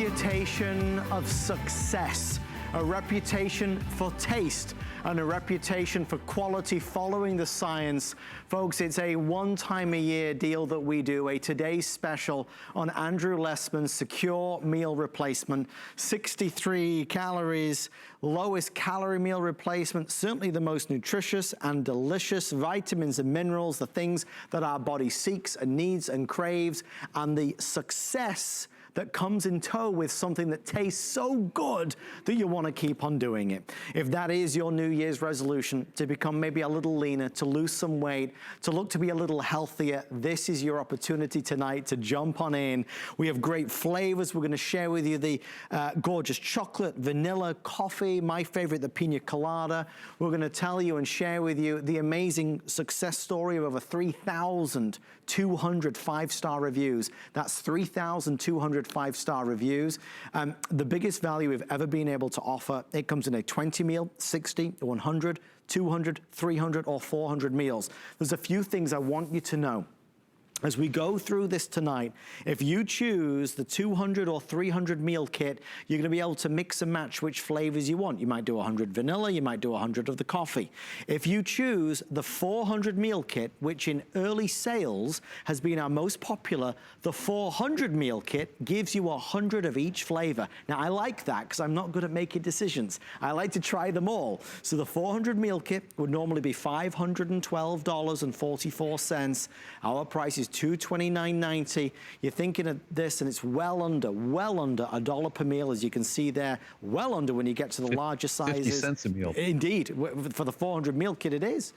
reputation of success, a reputation for taste, and a reputation for quality following the science. Folks, it's a one-time-a-year deal that we do, a today's special on Andrew Lessman's Secure Meal Replacement. 63 calories, lowest calorie meal replacement, certainly the most nutritious and delicious, vitamins and minerals, the things that our body seeks and needs and craves, and the success that comes in tow with something that tastes so good that you want to keep on doing it. If that is your New Year's resolution, to become maybe a little leaner, to lose some weight, to look to be a little healthier, this is your opportunity tonight to jump on in. We have great flavors. We're going to share with you the gorgeous chocolate, vanilla, coffee, my favorite, the pina colada. We're going to tell you and share with you the amazing success story of over 3,200 five-star reviews. That's 3,200 five-star reviews. The biggest value we've ever been able to offer. It comes in a 20 meal, 60, 100, 200, 300, or 400 meals. There's a few things I want you to know. As we go through this tonight, if you choose the 200 or 300 meal kit, you're gonna be able to mix and match which flavors you want. You might do 100 vanilla, you might do 100 of the coffee. If you choose the 400 meal kit, which in early sales has been our most popular, the 400 meal kit gives you 100 of each flavor. Now I like that because I'm not good at making decisions. I like to try them all. So the 400 meal kit would normally be $512.44. Our price is $229.90. You're thinking of this and it's well under $1 per meal, as you can see there. Well under when you get to the larger sizes. 50 cents a meal. Indeed, for the 400 meal kit it is.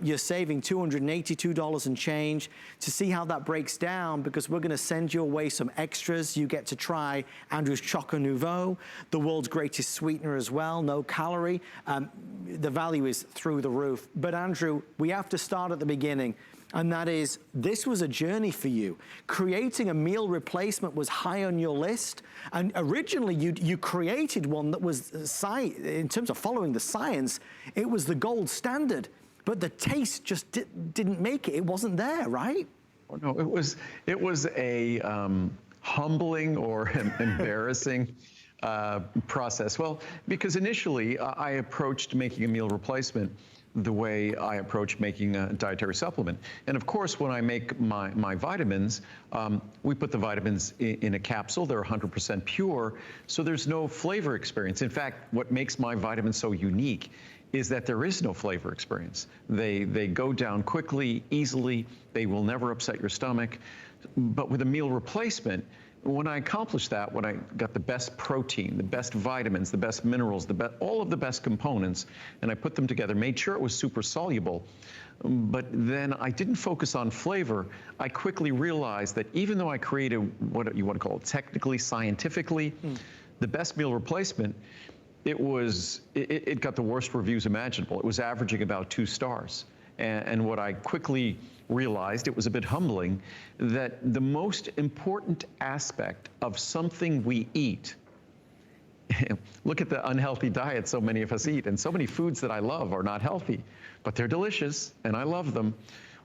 You're saving $282 and change. To see how that breaks down, because we're gonna send you away some extras. You get to try Andrew's Choco Nouveau, the world's greatest sweetener as well, no calorie. The value is through the roof. But Andrew, we have to start at the beginning. And that is, this was a journey for you. Creating a meal replacement was high on your list. And originally you created one that was, in terms of following the science, it was the gold standard. But the taste just didn't make it. It wasn't there, right? Oh, no, it was a humbling or embarrassing process. Well, because initially I approached making a meal replacement the way I approach making a dietary supplement. And of course, when I make my vitamins, we put the vitamins in a capsule. They're 100% pure, so there's no flavor experience. In fact, what makes my vitamins so unique is that there is no flavor experience. They go down quickly, easily. They will never upset your stomach. But with a meal replacement, when I accomplished that, when I got the best protein, the best vitamins, the best minerals, all of the best components, and I put them together, made sure it was super soluble, but then I didn't focus on flavor. I quickly realized that even though I created what you want to call it, technically, scientifically, the best meal replacement, it got the worst reviews imaginable. It was averaging about 2 stars. And what I quickly realized, it was a bit humbling, that the most important aspect of something we eat, look at the unhealthy diet so many of us eat, and so many foods that I love are not healthy, but they're delicious and I love them.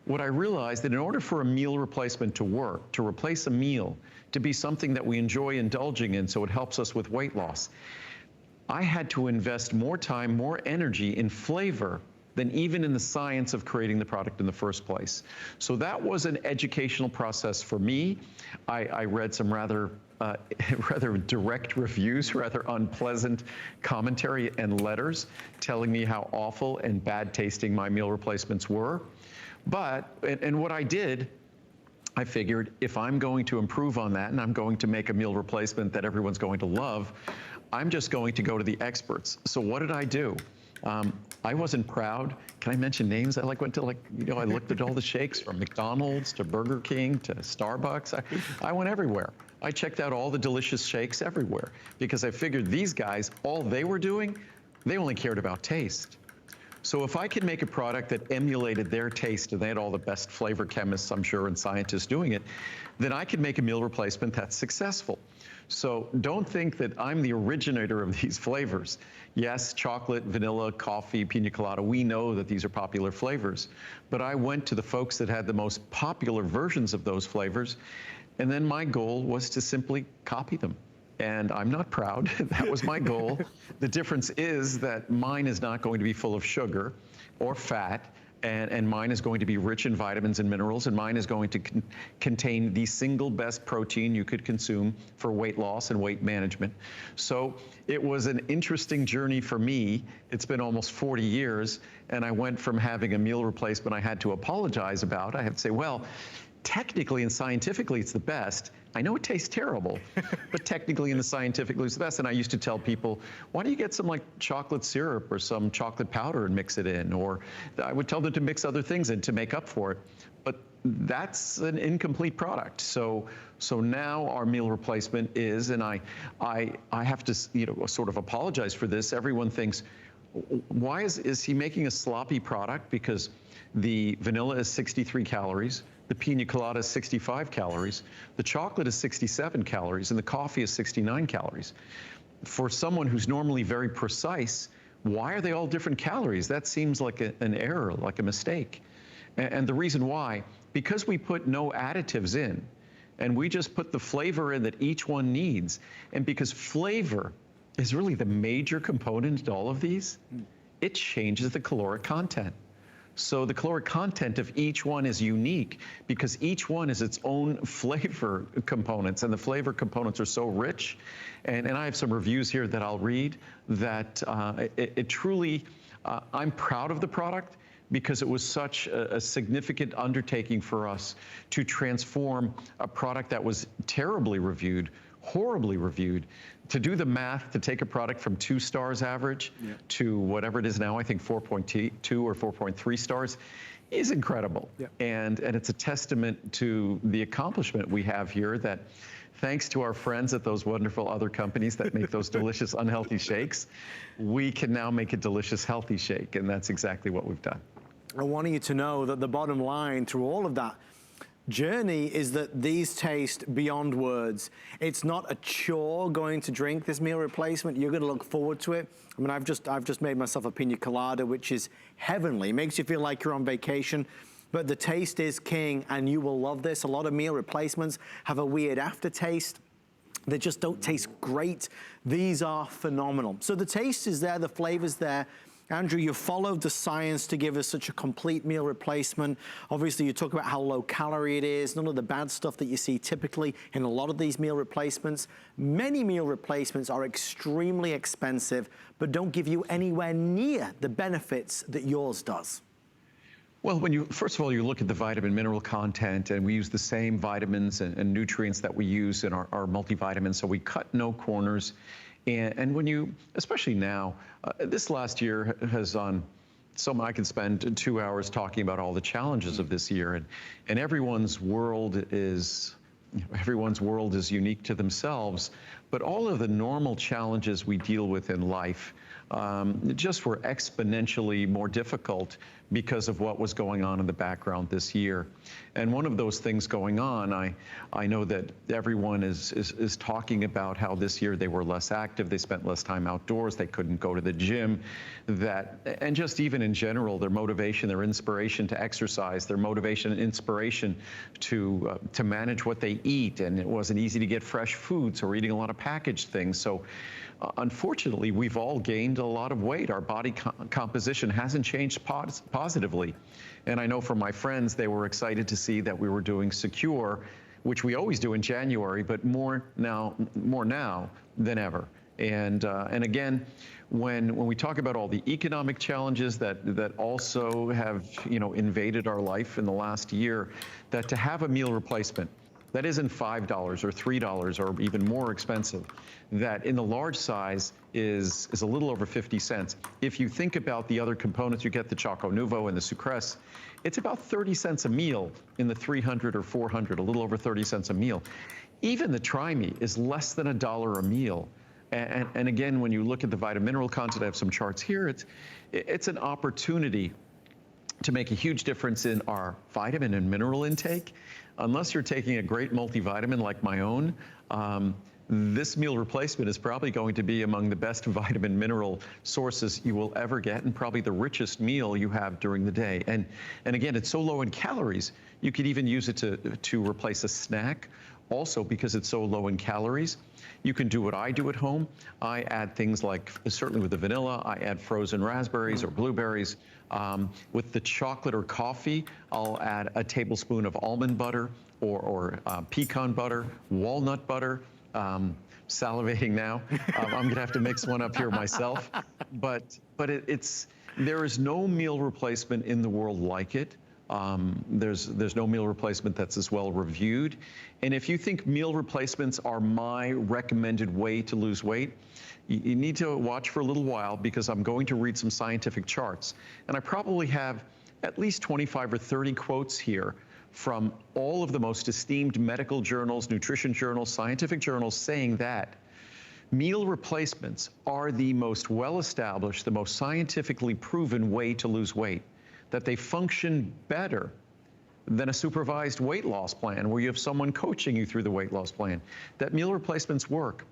What I realized that in order for a meal replacement to work, to replace a meal, to be something that we enjoy indulging in so it helps us with weight loss, I had to invest more time, more energy in flavor than even in the science of creating the product in the first place. So that was an educational process for me. I read some rather direct reviews, rather unpleasant commentary and letters telling me how awful and bad tasting my meal replacements were. And what I did, I figured if I'm going to improve on that and I'm going to make a meal replacement that everyone's going to love, I'm just going to go to the experts. So what did I do? I wasn't proud. Can I mention names? I went to I looked at all the shakes from McDonald's to Burger King to Starbucks. I went everywhere. I checked out all the delicious shakes everywhere because I figured these guys, all they were doing, they only cared about taste. So if I could make a product that emulated their taste, and they had all the best flavor chemists, I'm sure, and scientists doing it, then I could make a meal replacement that's successful. So don't think that I'm the originator of these flavors. Yes, chocolate, vanilla, coffee, pina colada, we know that these are popular flavors. But I went to the folks that had the most popular versions of those flavors, and then my goal was to simply copy them. and I'm not proud. That was my goal. The difference is that mine is not going to be full of sugar or fat, and mine is going to be rich in vitamins and minerals, and mine is going to contain the single best protein you could consume for weight loss and weight management. So it was an interesting journey for me. It's been almost 40 years, and I went from having a meal replacement I had to apologize about. I have to say, well, technically and scientifically, it's the best. I know it tastes terrible, but technically and scientifically, it's the best. And I used to tell people, why don't you get some like chocolate syrup or some chocolate powder and mix it in? Or I would tell them to mix other things in to make up for it. But that's an incomplete product. So now our meal replacement is, and I have to, sort of apologize for this. Everyone thinks, why is he making a sloppy product? Because the vanilla is 63 calories. The pina colada is 65 calories, the chocolate is 67 calories, and the coffee is 69 calories. For someone who's normally very precise, why are they all different calories? That seems like an error, like a mistake. And the reason why, because we put no additives in, and we just put the flavor in that each one needs, and because flavor is really the major component to all of these, it changes the caloric content. So the caloric content of each one is unique because each one is its own flavor components, and the flavor components are so rich. And I have some reviews here that I'll read that it truly, I'm proud of the product because it was such a significant undertaking for us to transform a product that was terribly reviewed, horribly reviewed, to do the math, to take a product from 2 stars average to whatever it is now, I think 4.2 or 4.3 stars, is incredible. And it's a testament to the accomplishment we have here that thanks to our friends at those wonderful other companies that make those delicious unhealthy shakes, we can now make a delicious healthy shake, and that's exactly what we've done. I want you to know that the bottom line through all of that journey is that these taste beyond words. It's not a chore going to drink this meal replacement. You're going to look forward to it. I mean, I've just made myself a pina colada, which is heavenly. It makes you feel like you're on vacation, but the taste is king, and you will love this. A lot of meal replacements have a weird aftertaste. They just don't taste great. These are phenomenal. So the taste is there, the flavor's there. Andrew, you followed the science to give us such a complete meal replacement. Obviously, you talk about how low calorie it is, none of the bad stuff that you see typically in a lot of these meal replacements. Many meal replacements are extremely expensive, but don't give you anywhere near the benefits that yours does. Well, first of all, you look at the vitamin mineral content, and we use the same vitamins and nutrients that we use in our multivitamins, so we cut no corners. And when you, especially now, this last year has on, I could spend 2 hours talking about all the challenges of this year, and everyone's world is unique to themselves, but all of the normal challenges we deal with in life just were exponentially more difficult because of what was going on in the background this year. And one of those things going on, I know that everyone is talking about how this year they were less active, they spent less time outdoors, they couldn't go to the gym, and just even in general, their motivation, their inspiration to exercise, their motivation and inspiration to manage what they eat, and it wasn't easy to get fresh foods or eating a lot of packaged things. So unfortunately, we've all gained a lot of weight. Our body composition hasn't changed positively. And I know from my friends, they were excited to see that we were doing Secure, which we always do in January, but more now than ever. And again, when we talk about all the economic challenges that also have invaded our life in the last year, that to have a meal replacement that isn't $5 or $3 or even more expensive, that in the large size is a little over 50 cents. If you think about the other components, you get the Choco Nuvo and the Sucrese, it's about 30 cents a meal in the 300 or 400, a little over 30 cents a meal. Even the Try Me is less than $1 a meal. And again, when you look at the vitamin mineral content, I have some charts here, it's an opportunity to make a huge difference in our vitamin and mineral intake. Unless you're taking a great multivitamin like my own, this meal replacement is probably going to be among the best vitamin mineral sources you will ever get, and probably the richest meal you have during the day. And again, it's so low in calories, you could even use it to replace a snack also because it's so low in calories. You can do what I do at home. I add things like, certainly with the vanilla, I add frozen raspberries or blueberries. With the chocolate or coffee, I'll add a tablespoon of almond butter or pecan butter, walnut butter. Salivating now. I'm gonna have to mix one up here myself. But there is no meal replacement in the world like it. There's no meal replacement that's as well reviewed. And if you think meal replacements are my recommended way to lose weight, you need to watch for a little while, because I'm going to read some scientific charts. And I probably have at least 25 or 30 quotes here from all of the most esteemed medical journals, nutrition journals, scientific journals, saying that meal replacements are the most well-established, the most scientifically proven way to lose weight, that they function better than a supervised weight loss plan where you have someone coaching you through the weight loss plan, that meal replacements work.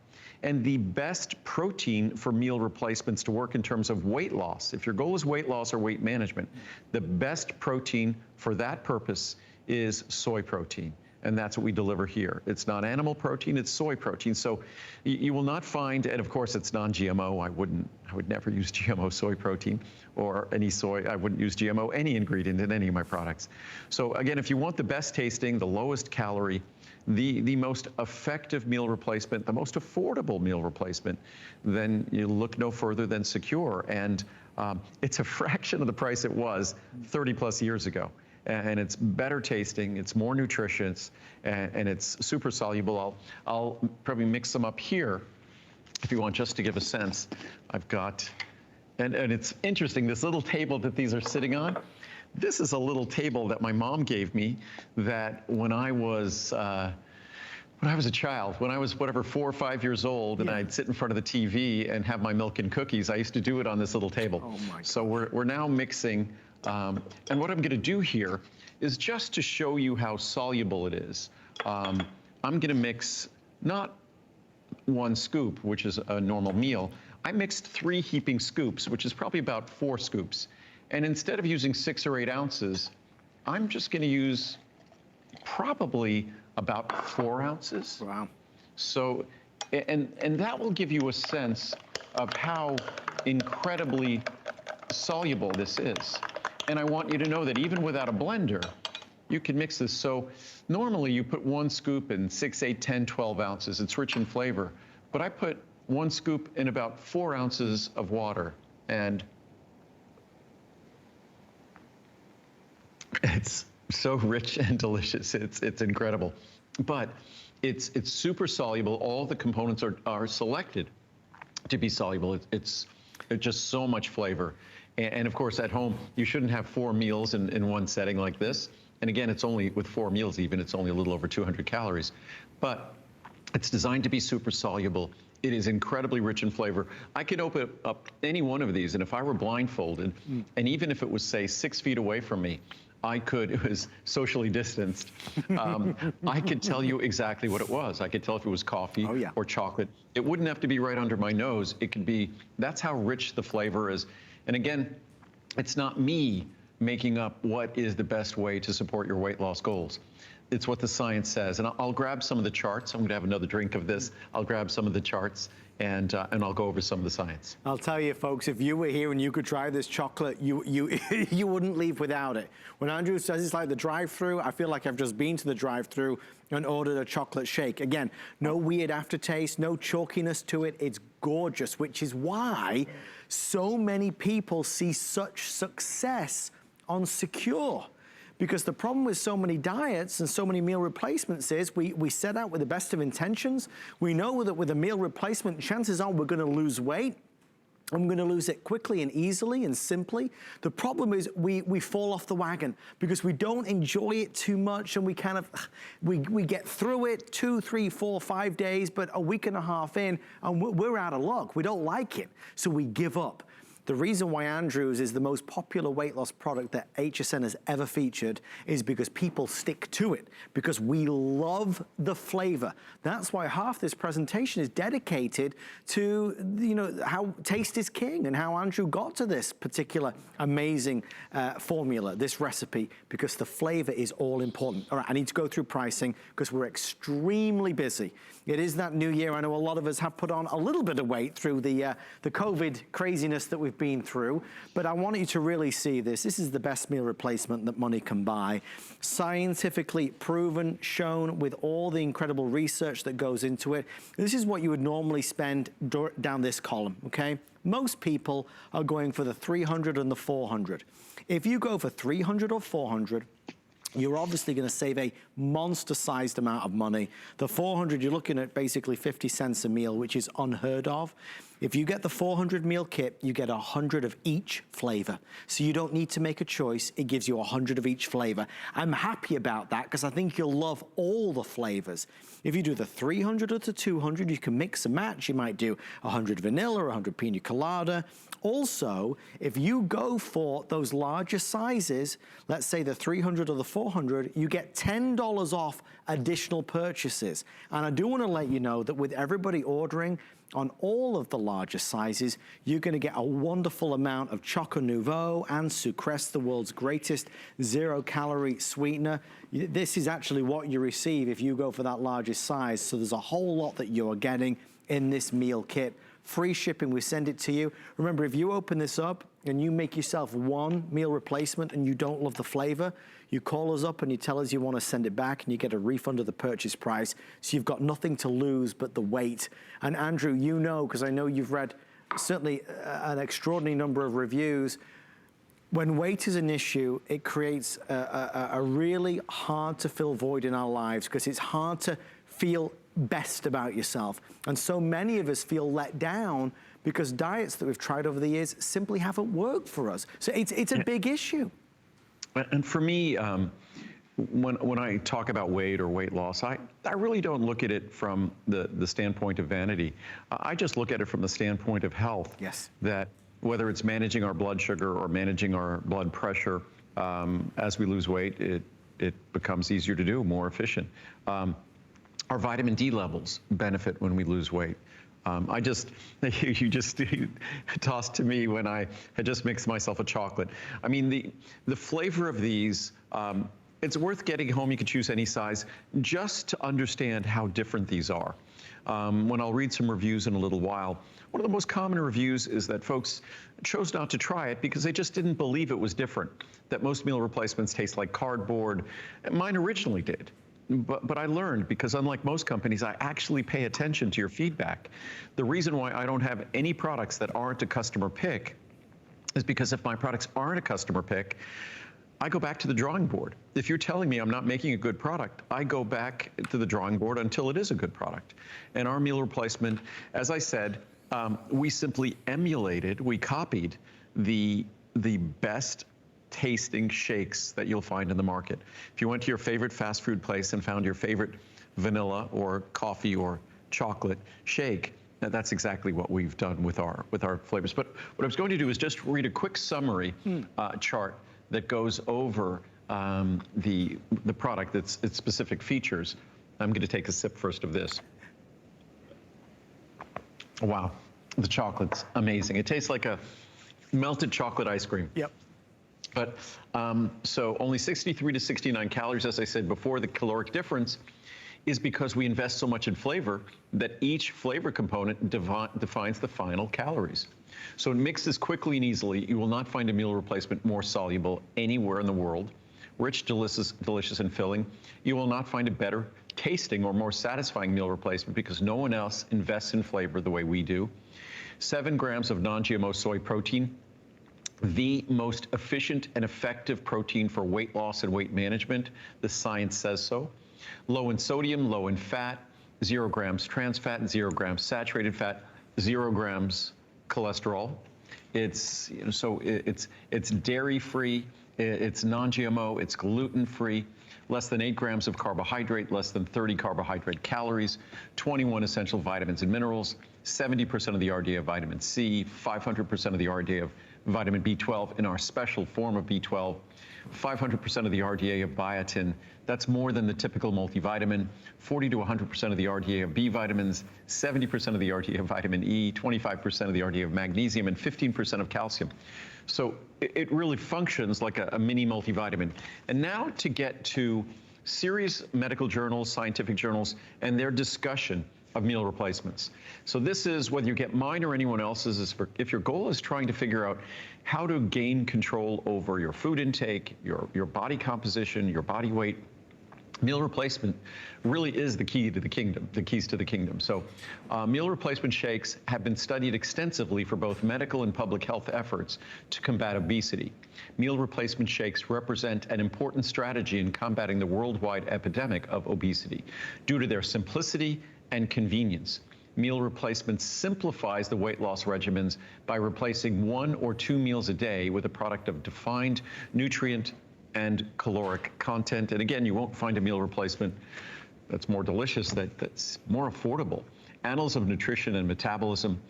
And the best protein for meal replacements to work in terms of weight loss, if your goal is weight loss or weight management, the best protein for that purpose is soy protein. And that's what we deliver here. It's not animal protein, it's soy protein. So you will not find, and of course it's non-GMO. I would never use GMO soy protein or any soy. I wouldn't use GMO, any ingredient in any of my products. So again, if you want the best tasting, the lowest calorie, the most effective meal replacement, the most affordable meal replacement, then you look no further than Secure. And it's a fraction of the price it was 30 plus years ago. And it's better tasting, it's more nutritious, and it's super soluble. I'll probably mix them up here if you want, just to give a sense. I've got, and it's interesting, this little table that these are sitting on, this is a little table that my mom gave me that when I was a child, when I was whatever 4 or 5 years old, and I'd sit in front of the TV and have my milk and cookies, I used to do it on this little table. Oh my God. So we're now mixing. And what I'm going to do here is just to show you how soluble it is. I'm going to mix not 1 scoop, which is a normal meal. I mixed 3 heaping scoops, which is probably about 4 scoops. And instead of using 6 or 8 ounces, I'm just going to use probably about 4 ounces. Wow. So, and that will give you a sense of how incredibly soluble this is. And I want you to know that even without a blender, you can mix this. So normally you put 1 scoop in 6, 8, 10, 12 ounces. It's rich in flavor. But I put 1 scoop in about 4 ounces of water. And it's so rich and delicious. It's incredible. But it's super soluble. All the components are selected to be soluble. It's just so much flavor. And of course, at home, you shouldn't have 4 meals in one setting like this. And again, it's only with 4 meals even, it's only a little over 200 calories. But it's designed to be super soluble. It is incredibly rich in flavor. I could open up any one of these, and if I were blindfolded, and even if it was, say, 6 feet away from me, it was socially distanced, I could tell you exactly what it was. I could tell if it was coffee or chocolate. It wouldn't have to be right under my nose. It could be, that's how rich the flavor is. And again, it's not me making up what is the best way to support your weight loss goals. It's what the science says. And I'll grab some of the charts. I'm going to have another drink of this. I'll grab some of the charts and I'll go over some of the science. I'll tell you, folks, if you were here and you could try this chocolate, you wouldn't leave without it. When Andrew says it's like the drive-thru, I feel like I've just been to the drive-thru and ordered a chocolate shake. Again, no weird aftertaste, no chalkiness to it. It's gorgeous, which is why so many people see such success on Secure. Because the problem with so many diets and so many meal replacements is we set out with the best of intentions. We know that with a meal replacement, chances are we're gonna lose weight. I'm gonna lose it quickly and easily and simply. The problem is we fall off the wagon because we don't enjoy it too much, and we kind of, we get through it 2, 3, 4, 5 days, but a week and a half in, and we're out of luck. We don't like it, so we give up. The reason why Andrew's is the most popular weight loss product that HSN has ever featured is because people stick to it, because we love the flavor. That's why half this presentation is dedicated to, you know, how taste is king and how Andrew got to this particular amazing formula, this recipe, because the flavor is all important. All right, I need to go through pricing because we're extremely busy. It is that new year. I know a lot of us have put on a little bit of weight through the COVID craziness that we've been through, but I want you to really see this. This is the best meal replacement that money can buy. Scientifically proven, shown with all the incredible research that goes into it. This is what you would normally spend down this column, okay? Most people are going for the 300 and the 400. If you go for 300 or 400, you're obviously going to save a monster-sized amount of money. The 400, you're looking at basically 50 cents a meal, which is unheard of. If you get the 400 meal kit, you get 100 of each flavor. So you don't need to make a choice. It gives you 100 of each flavor. I'm happy about that because I think you'll love all the flavors. If you do the 300 or the 200, you can mix and match. You might do 100 vanilla, 100 pina colada. Also, if you go for those larger sizes, let's say the 300 or the 400, you get $10 off additional purchases. And I do want to let you know that with everybody ordering on all of the larger sizes, you're going to get a wonderful amount of Choco Nouveau and Sucrese, the world's greatest zero-calorie sweetener. This is actually what you receive if you go for that largest size. So there's a whole lot that you're getting in this meal kit. Free shipping, we send it to you. Remember, if you open this up and you make yourself one meal replacement and you don't love the flavor, you call us up and you tell us you want to send it back and you get a refund of the purchase price. So you've got nothing to lose but the weight. And Andrew, you know, because I know you've read certainly an extraordinary number of reviews, when weight is an issue, it creates a really hard to fill void in our lives because it's hard to feel best about yourself. And so many of us feel let down because diets that we've tried over the years simply haven't worked for us. So it's a big issue. And for me, when I talk about weight or weight loss, I really don't look at it from the standpoint of vanity. I just look at it from the standpoint of health. Yes. That whether it's managing our blood sugar or managing our blood pressure, as we lose weight, it becomes easier to do, more efficient. Our vitamin D levels benefit when we lose weight. You just tossed to me when I had just mixed myself a chocolate. I mean, the flavor of these, it's worth getting home. You can choose any size just to understand how different these are. When I'll read some reviews in a little while, one of the most common reviews is that folks chose not to try it because they just didn't believe it was different, that most meal replacements taste like cardboard. Mine originally did. But I learned, because unlike most companies, I actually pay attention to your feedback. The reason why I don't have any products that aren't a customer pick is because if my products aren't a customer pick, I go back to the drawing board. If you're telling me I'm not making a good product, I go back to the drawing board until it is a good product. And our meal replacement, as I said, we simply emulated, we copied the best tasting shakes that you'll find in the market. If you went to your favorite fast food place and found your favorite vanilla or coffee or chocolate shake, that's exactly what we've done with our flavors. But what I was going to do is just read a quick summary chart that goes over the product, its specific features. I'm going to take a sip first of this. Wow, the chocolate's amazing. It tastes like a melted chocolate ice cream. Yep. But so only 63 to 69 calories, as I said before. The caloric difference is because we invest so much in flavor that each flavor component defines the final calories. So it mixes quickly and easily. You will not find a meal replacement more soluble anywhere in the world. Rich, delicious, and filling. You will not find a better tasting or more satisfying meal replacement because no one else invests in flavor the way we do. 7 grams of non-GMO soy protein, the most efficient and effective protein for weight loss and weight management. The science says so. Low in sodium, low in fat, 0 grams trans fat, 0 grams saturated fat, 0 grams cholesterol. It's it's dairy free, it's non-GMO, it's gluten free. less than 8 grams of carbohydrate, less than 30 carbohydrate calories, 21 essential vitamins and minerals, 70% of the RDA of vitamin C, 500% of the RDA of vitamin B12 in our special form of B12, 500% of the RDA of biotin. That's more than the typical multivitamin, 40 to 100% of the RDA of B vitamins, 70% of the RDA of vitamin E, 25% of the RDA of magnesium, and 15% of calcium. So it really functions like a mini multivitamin. And now to get to serious medical journals, scientific journals, and their discussion of meal replacements. So this is, whether you get mine or anyone else's, is for if your goal is trying to figure out how to gain control over your food intake, your body composition, your body weight, meal replacement really is the key to the kingdom, the keys to the kingdom. So meal replacement shakes have been studied extensively for both medical and public health efforts to combat obesity. Meal replacement shakes represent an important strategy in combating the worldwide epidemic of obesity due to their simplicity and convenience. Meal replacement simplifies the weight loss regimens by replacing 1 or 2 meals a day with a product of defined nutrient and caloric content. And again, you won't find a meal replacement that's more delicious, that's more affordable. Annals of Nutrition and Metabolism.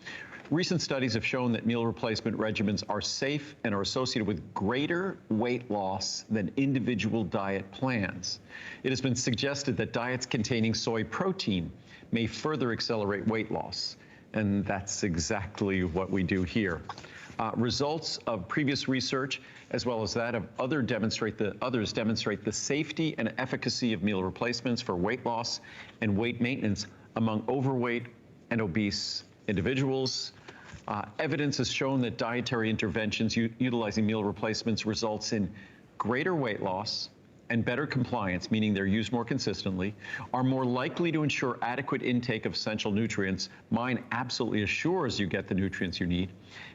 Recent studies have shown that meal replacement regimens are safe and are associated with greater weight loss than individual diet plans. It has been suggested that diets containing soy protein may further accelerate weight loss. And that's exactly what we do here. Results of previous research, as well as that of others demonstrate the safety and efficacy of meal replacements for weight loss and weight maintenance among overweight and obese individuals. Evidence has shown that dietary interventions utilizing meal replacements results in greater weight loss and better compliance, meaning they're used more consistently, are more likely to ensure adequate intake of essential nutrients. Mine absolutely assures you get the nutrients you need,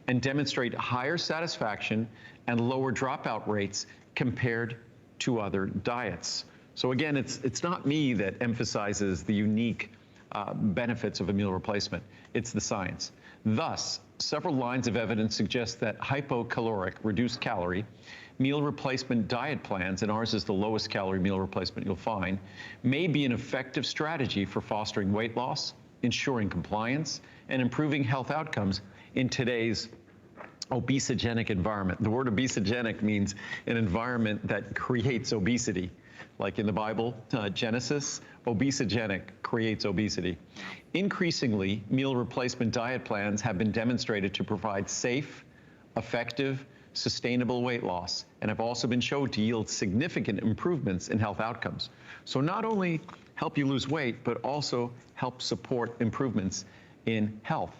and demonstrate higher satisfaction and lower dropout rates compared to other diets. So again, it's not me that emphasizes the unique benefits of a meal replacement. It's the science. Thus, several lines of evidence suggest that hypocaloric, reduced calorie, meal replacement diet plans, and ours is the lowest calorie meal replacement you'll find, may be an effective strategy for fostering weight loss, ensuring compliance, and improving health outcomes in today's obesogenic environment. The word obesogenic means an environment that creates obesity. Like in the Bible, Genesis, obesogenic creates obesity. Increasingly, meal replacement diet plans have been demonstrated to provide safe, effective, sustainable weight loss, and have also been shown to yield significant improvements in health outcomes. So not only help you lose weight, but also help support improvements in health.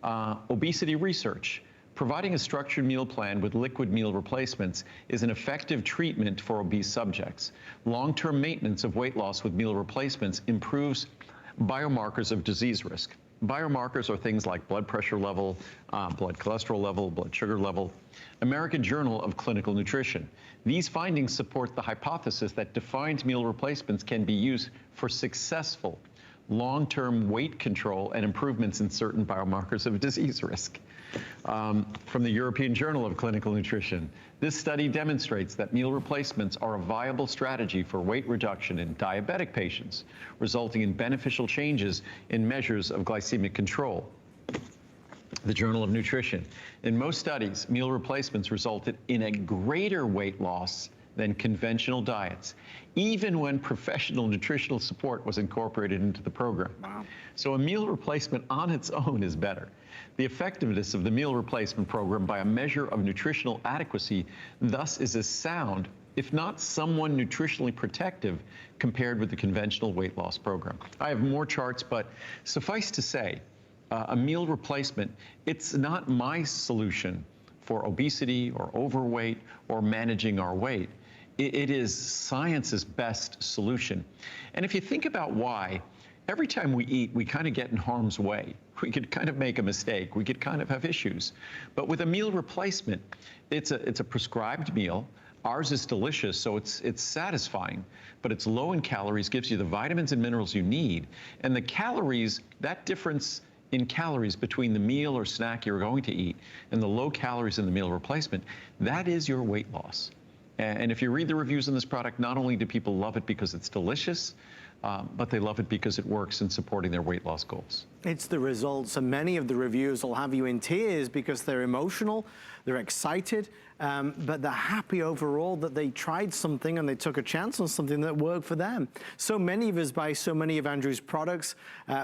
Obesity research. Providing a structured meal plan with liquid meal replacements is an effective treatment for obese subjects. Long-term maintenance of weight loss with meal replacements improves biomarkers of disease risk. Biomarkers are things like blood pressure level, blood cholesterol level, blood sugar level. American Journal of Clinical Nutrition. These findings support the hypothesis that defined meal replacements can be used for successful long-term weight control and improvements in certain biomarkers of disease risk. From the European Journal of Clinical Nutrition, this study demonstrates that meal replacements are a viable strategy for weight reduction in diabetic patients, resulting in beneficial changes in measures of glycemic control. The Journal of Nutrition. In most studies, meal replacements resulted in a greater weight loss than conventional diets, even when professional nutritional support was incorporated into the program. Wow. So a meal replacement on its own is better. The effectiveness of the meal replacement program by a measure of nutritional adequacy thus is as sound, if not somewhat nutritionally protective, compared with the conventional weight loss program. I have more charts, but suffice to say, a meal replacement, it's not my solution for obesity or overweight or managing our weight. It is science's best solution. And if you think about why, every time we eat, we kind of get in harm's way. We could kind of make a mistake. We could kind of have issues. But with a meal replacement, it's a prescribed meal. Ours is delicious, so it's satisfying, but it's low in calories, gives you the vitamins and minerals you need. And the calories, that difference in calories between the meal or snack you're going to eat and the low calories in the meal replacement, that is your weight loss. And if you read the reviews on this product, not only do people love it because it's delicious, but they love it because it works in supporting their weight loss goals. It's the results, and many of the reviews will have you in tears because they're emotional, they're excited, but they're happy overall that they tried something and they took a chance on something that worked for them. So many of us buy so many of Andrew's products,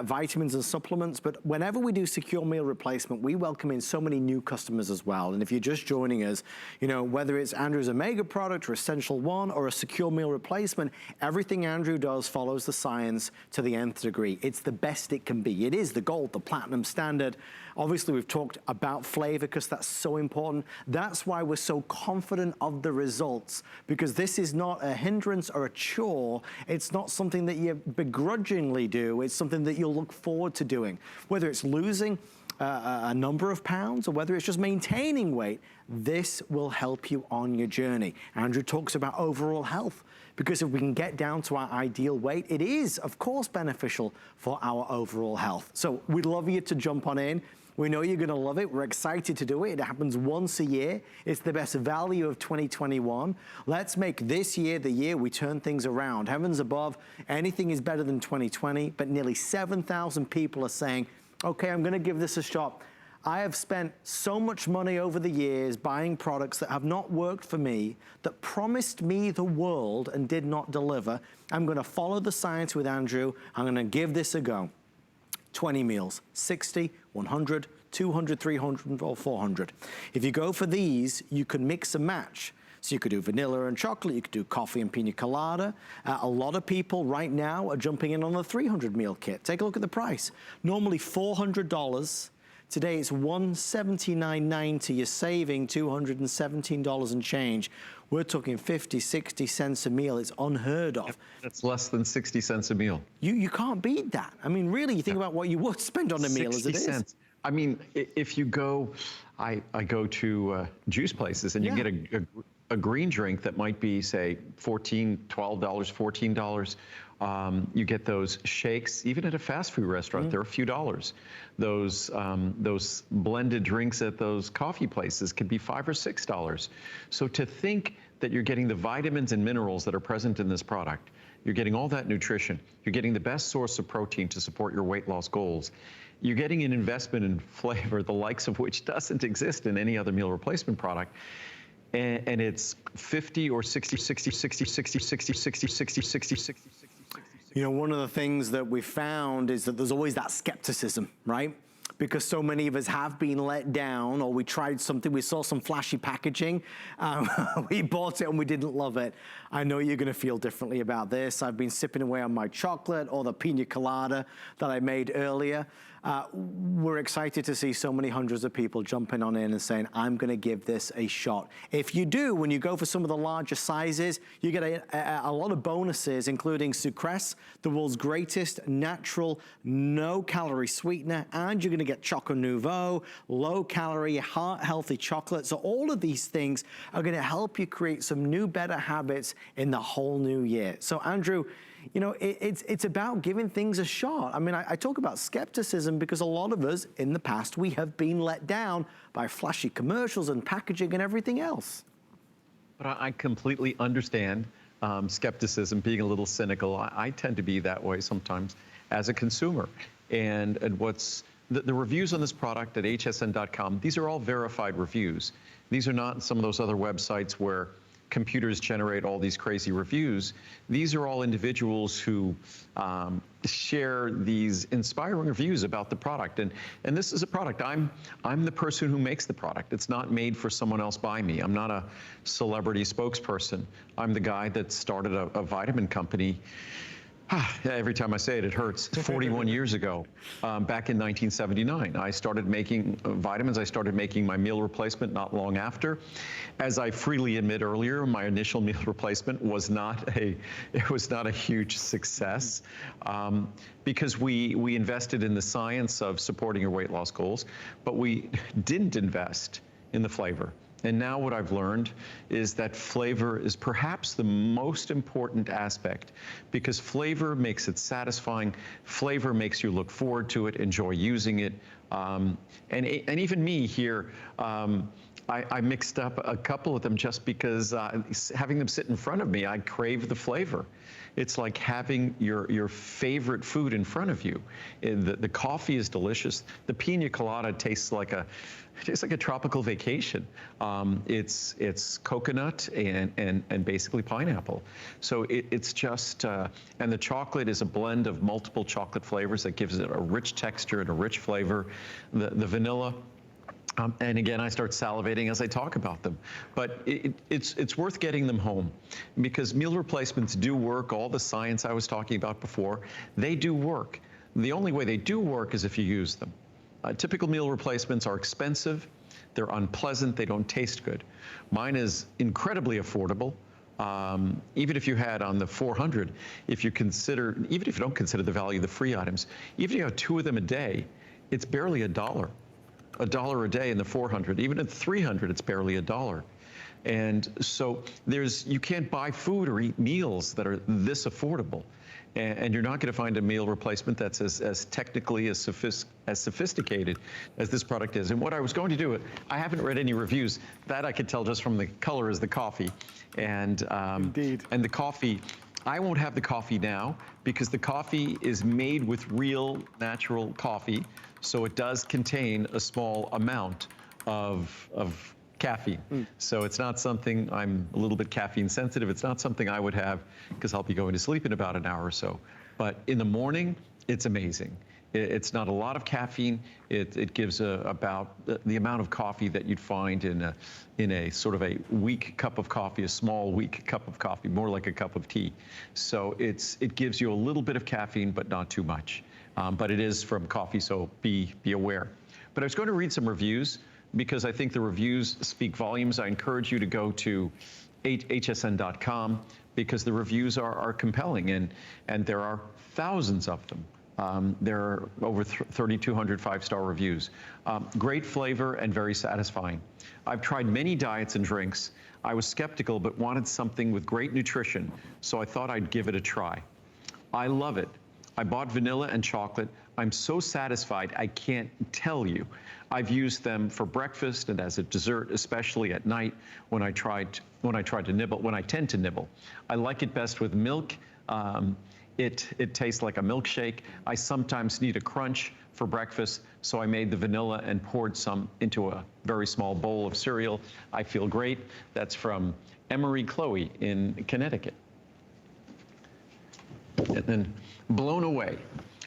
vitamins and supplements, but whenever we do secure meal replacement, we welcome in so many new customers as well. And if you're just joining us, you know, whether it's Andrew's Omega product or Essential One or a secure meal replacement, everything Andrew does follows the science to the nth degree. It's the best it can be. It is the gold, the platinum standard. Obviously, we've talked about flavor because that's so important. That's why we're so confident of the results, because this is not a hindrance or a chore. It's not something that you begrudgingly do. It's something that you'll look forward to doing. Whether it's losing a number of pounds or whether it's just maintaining weight, this will help you on your journey. Andrew talks about overall health, because if we can get down to our ideal weight, it is, of course, beneficial for our overall health. So we'd love you to jump on in. We know you're gonna love it. We're excited to do it. It happens once a year. It's the best value of 2021. Let's make this year the year we turn things around. Heavens above, anything is better than 2020, but nearly 7,000 people are saying, okay, I'm gonna give this a shot. I have spent so much money over the years buying products that have not worked for me, that promised me the world and did not deliver. I'm gonna follow the science with Andrew. I'm gonna give this a go. 20 meals, 60, 100, 200, 300, or 400. If you go for these, you can mix and match. So you could do vanilla and chocolate, you could do coffee and pina colada. A lot of people right now are jumping in on the 300 meal kit. Take a look at the price. Normally $400. Today it's $179.90. You're saving $217 and change. We're talking 50, 60 cents a meal. It's unheard of. That's less than 60 cents a meal. You can't beat that. I mean, really, you think about what you would spend on a meal as it is. 60 cents. I mean, if you go, I go to juice places and you get a green drink that might be, say, $14, $12, $14. You get those shakes, even at a fast food restaurant, they're a few dollars. Those blended drinks at those coffee places could be $5 or $6. So to think that you're getting the vitamins and minerals that are present in this product, you're getting all that nutrition, you're getting the best source of protein to support your weight loss goals, you're getting an investment in flavor, the likes of which doesn't exist in any other meal replacement product. And it's 50 or 60, 60, 60, 60, 60, 60, 60, 60, 60. You know, one of the things that we found is that there's always that skepticism, right? Because so many of us have been let down, or we tried something, we saw some flashy packaging, we bought it and we didn't love it. I know you're gonna feel differently about this. I've been sipping away on my chocolate or the pina colada that I made earlier. We're excited to see so many hundreds of people jumping on in and saying, I'm gonna give this a shot. If you do, when you go for some of the larger sizes, you get a lot of bonuses, including sucrase, the world's greatest natural, no-calorie sweetener, and you're gonna get Choco Nouveau, low-calorie, heart-healthy chocolate. So all of these things are gonna help you create some new, better habits in the whole new year. So Andrew, you know, it's about giving things a shot. I mean, I talk about skepticism because a lot of us in the past, we have been let down by flashy commercials and packaging and everything else. But I completely understand skepticism, being a little cynical. I tend to be that way sometimes as a consumer. And what's the reviews on this product at hsn.com, these are all verified reviews. These are not some of those other websites where computers generate all these crazy reviews. These are all individuals who share these inspiring reviews about the product. And this is a product, I'm the person who makes the product. It's not made for someone else by me. I'm not a celebrity spokesperson. I'm the guy that started a vitamin company. Every time I say it, it hurts. 41 years ago, back in 1979, I started making vitamins. I started making my meal replacement not long after. As I freely admit earlier, my initial meal replacement was not a huge success because we invested in the science of supporting your weight loss goals, but we didn't invest in the flavor. And now what I've learned is that flavor is perhaps the most important aspect, because flavor makes it satisfying. Flavor makes you look forward to it, enjoy using it. And even me here, I mixed up a couple of them just because having them sit in front of me, I crave the flavor. It's like having your favorite food in front of you. The coffee is delicious. The pina colada tastes like a tropical vacation. It's coconut and basically pineapple. So it's just, and the chocolate is a blend of multiple chocolate flavors that gives it a rich texture and a rich flavor. The vanilla. And again, I start salivating as I talk about them. But it's worth getting them home because meal replacements do work. All the science I was talking about before, they do work. The only way they do work is if you use them. Typical meal replacements are expensive, they're unpleasant, they don't taste good. Mine is incredibly affordable. Even if you had on the 400, if you consider, even if you don't consider the value of the free items, even if you have 2 of them a day, it's barely $1. $1 a day in the 400. Even at 300, it's barely $1. And so you can't buy food or eat meals that are this affordable. And you're not going to find a meal replacement that's as technically as sophisticated as this product is. And what I was going to do, I haven't read any reviews. That I could tell just from the color is the coffee. And, Indeed. And the coffee, I won't have the coffee now because the coffee is made with real natural coffee. So it does contain a small amount of caffeine. So it's not something, I'm a little bit caffeine sensitive. It's not something I would have because I'll be going to sleep in about an hour or so. But in the morning, it's amazing. It's not a lot of caffeine. It gives about the amount of coffee that you'd find in a sort of a weak cup of coffee, a small weak cup of coffee, more like a cup of tea. So it gives you a little bit of caffeine, but not too much. But it is from coffee, so be aware. But I was going to read some reviews because I think the reviews speak volumes. I encourage you to go to hsn.com because the reviews are compelling, and there are thousands of them. There are over 3,200 5-star reviews. Great flavor and very satisfying. I've tried many diets and drinks. I was skeptical but wanted something with great nutrition, so I thought I'd give it a try. I love it. I bought vanilla and chocolate. I'm so satisfied, I can't tell you. I've used them for breakfast and as a dessert, especially at night when I tend to nibble. I like it best with milk. It tastes like a milkshake. I sometimes need a crunch for breakfast, so I made the vanilla and poured some into a very small bowl of cereal. I feel great. That's from Emery Chloe in Connecticut. And then blown away.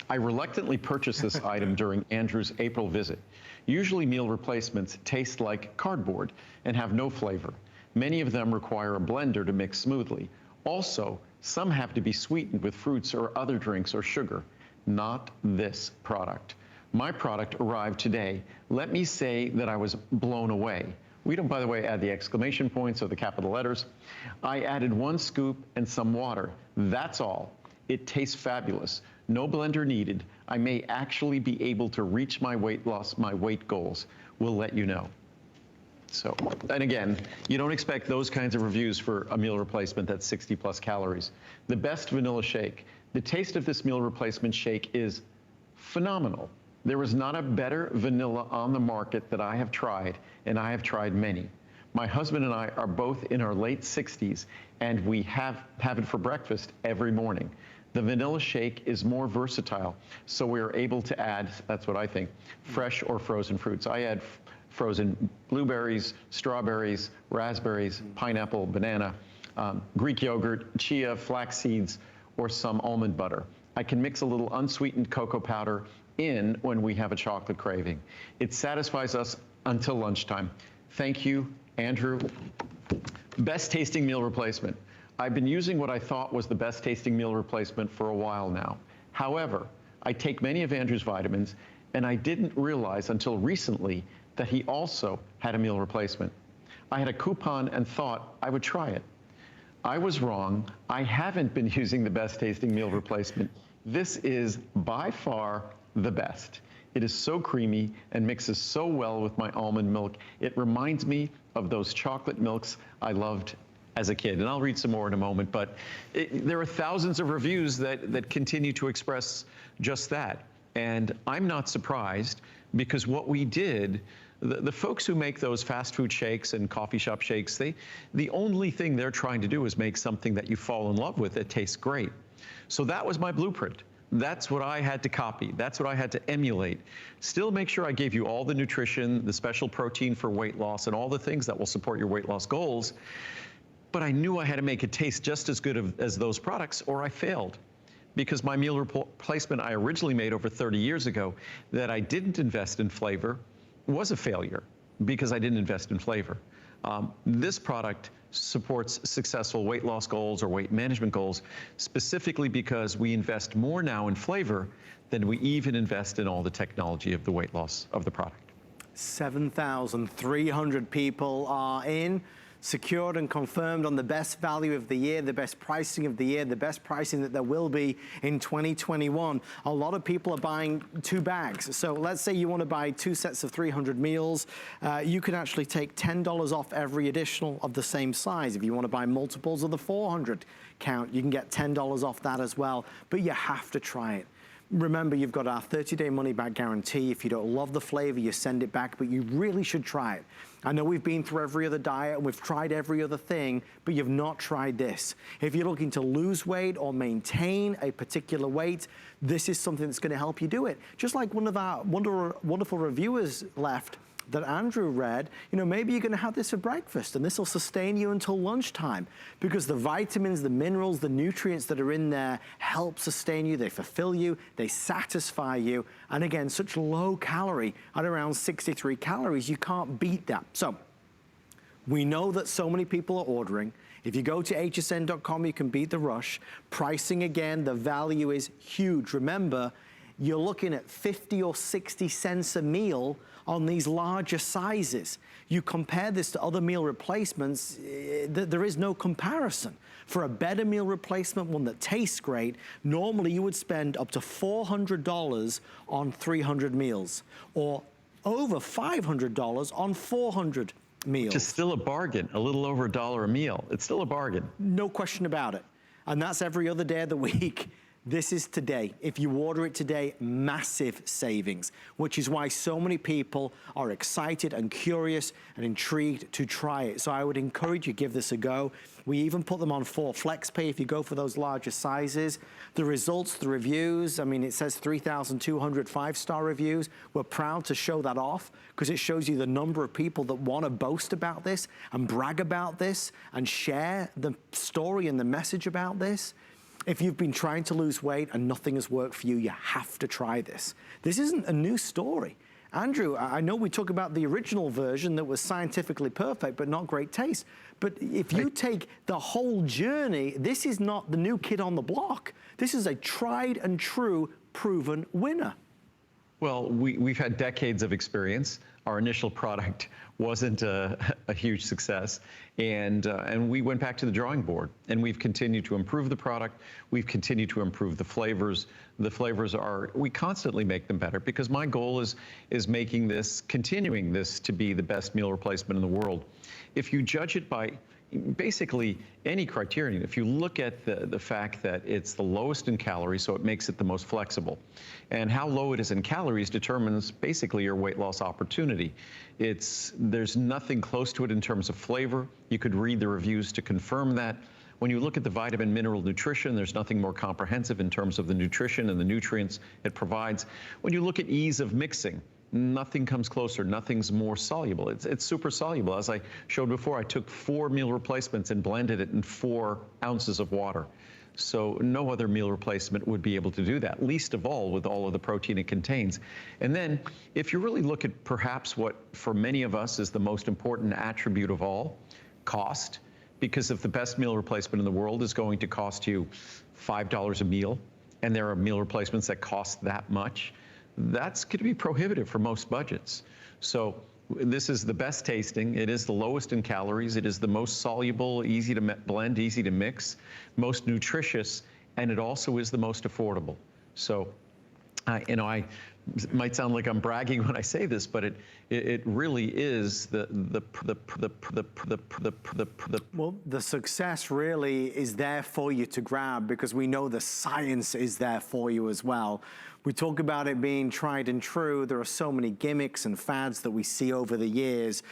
I reluctantly purchased this item during Andrew's April visit. Usually meal replacements taste like cardboard and have no flavor. Many of them require a blender to mix smoothly. Also, some have to be sweetened with fruits or other drinks or sugar. Not this product. My product arrived today. Let me say that I was blown away. We don't, by the way, add the exclamation points or the capital letters. I added 1 scoop and some water. That's all. It tastes fabulous. No blender needed. I may actually be able to reach my weight loss, my weight goals. We'll let you know. So, and again, you don't expect those kinds of reviews for a meal replacement that's 60 plus calories. The best vanilla shake. The taste of this meal replacement shake is phenomenal. There is not a better vanilla on the market that I have tried, and I have tried many. My husband and I are both in our late 60s, and we have it for breakfast every morning. The vanilla shake is more versatile, so we are able to add, that's what I think, fresh or frozen fruits. I add frozen blueberries, strawberries, raspberries, pineapple, banana, Greek yogurt, chia, flax seeds, or some almond butter. I can mix a little unsweetened cocoa powder in when we have a chocolate craving. It satisfies us until lunchtime. Thank you, Andrew. Best tasting meal replacement. I've been using what I thought was the best tasting meal replacement for a while now. However, I take many of Andrew's vitamins, and I didn't realize until recently that he also had a meal replacement. I had a coupon and thought I would try it. I was wrong. I haven't been using the best tasting meal replacement. This is by far the best. It is so creamy and mixes so well with my almond milk. It reminds me of those chocolate milks I loved as a kid. And I'll read some more in a moment, but there are thousands of reviews that continue to express just that. And I'm not surprised because what we did The folks who make those fast food shakes and coffee shop shakes, the only thing they're trying to do is make something that you fall in love with that tastes great. So that was my blueprint. That's what I had to copy. That's what I had to emulate. Still make sure I gave you all the nutrition, the special protein for weight loss, and all the things that will support your weight loss goals. But I knew I had to make it taste just as good as those products, or I failed. Because my meal replacement I originally made over 30 years ago that I didn't invest in flavor was a failure because I didn't invest in flavor. This product supports successful weight loss goals or weight management goals specifically because we invest more now in flavor than we even invest in all the technology of the weight loss of the product. 7,300 people are in, secured and confirmed on the best value of the year, the best pricing of the year, the best pricing that there will be in 2021. A lot of people are buying 2 bags. So let's say you want to buy 2 sets of 300 meals. You can actually take $10 off every additional of the same size. If you want to buy multiples of the 400 count, you can get $10 off that as well. But you have to try it. Remember, you've got our 30-day money-back guarantee. If you don't love the flavor, you send it back, but you really should try it. I know we've been through every other diet and we've tried every other thing, but you've not tried this. If you're looking to lose weight or maintain a particular weight, this is something that's going to help you do it. Just like one of our wonderful reviewers left that Andrew read, you know, maybe you're going to have this for breakfast and this will sustain you until lunchtime because the vitamins, the minerals, the nutrients that are in there help sustain you, they fulfill you, they satisfy you, and again, such low calorie at around 63 calories, you can't beat that. So we know that so many people are ordering. If you go to hsn.com, you can beat the rush. Pricing, again, the value is huge. Remember, you're looking at 50 or 60 cents a meal on these larger sizes. You compare this to other meal replacements, there is no comparison. For a better meal replacement, one that tastes great, normally you would spend up to $400 on 300 meals, or over $500 on 400 meals. Which is still a bargain, a little over $1 a meal. It's still a bargain. No question about it. And that's every other day of the week. This is today. If you order it today, massive savings, which is why so many people are excited and curious and intrigued to try it. So I would encourage you to give this a go. We even put them on 4 FlexPay if you go for those larger sizes. The results, the reviews, I mean, it says 3,200 5-star reviews. We're proud to show that off because it shows you the number of people that want to boast about this and brag about this and share the story and the message about this. If you've been trying to lose weight and nothing has worked for you, you have to try this. This isn't a new story. Andrew, I know we talk about the original version that was scientifically perfect but not great taste. But if you take the whole journey, this is not the new kid on the block. This is a tried and true proven winner. Well, we've had decades of experience. Our initial product wasn't a huge success, and we went back to the drawing board, and we've continued to improve the product. We've continued to improve the flavors. The flavors we constantly make them better because my goal is continuing this to be the best meal replacement in the world. If you judge it by basically any criterion, if you look at the fact that it's the lowest in calories, so it makes it the most flexible, and how low it is in calories determines basically your weight loss opportunity. There's nothing close to it in terms of flavor. You could read the reviews to confirm that. When you look at the vitamin mineral nutrition, there's nothing more comprehensive in terms of the nutrition and the nutrients it provides. When you look at ease of mixing, nothing comes closer, nothing's more soluble. It's super soluble. As I showed before, I took 4 meal replacements and blended it in 4 ounces of water. So no other meal replacement would be able to do that, least of all with all of the protein it contains. And then if you really look at perhaps what for many of us is the most important attribute of all, cost, because if the best meal replacement in the world is going to cost you $5 a meal, and there are meal replacements that cost that much, that's going to be prohibitive for most budgets. So this is the best tasting. It is the lowest in calories. It is the most soluble, easy to blend, easy to mix, most nutritious, and it also is the most affordable. So, it might sound like I'm bragging when I say this, but it really is Well, the success really is there for you to grab because we know the science is there for you as well. We talk about it being tried and true. There are so many gimmicks and fads that we see over the years.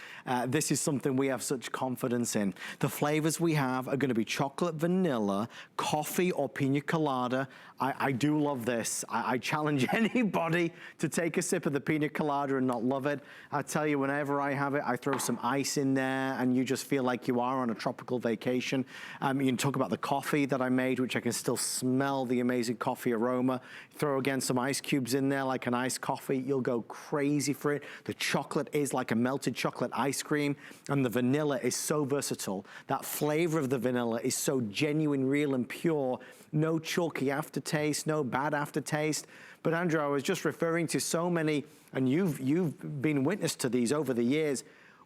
This is something we have such confidence in. The flavors we have are gonna be chocolate, vanilla, coffee, or pina colada. I do love this. I challenge anybody to take a sip of the pina colada and not love it. I tell you, whenever I have it, I throw some ice in there and you just feel like you are on a tropical vacation. You can talk about the coffee that I made, which I can still smell the amazing coffee aroma. Throw again some ice cubes in there like an iced coffee. You'll go crazy for it. The chocolate is like a melted chocolate ice cream, and the vanilla is so versatile. That flavor of the vanilla is so genuine, real, and pure. No chalky aftertaste, no bad aftertaste. But Andrew, I was just referring to so many, and you've been witness to these over the years.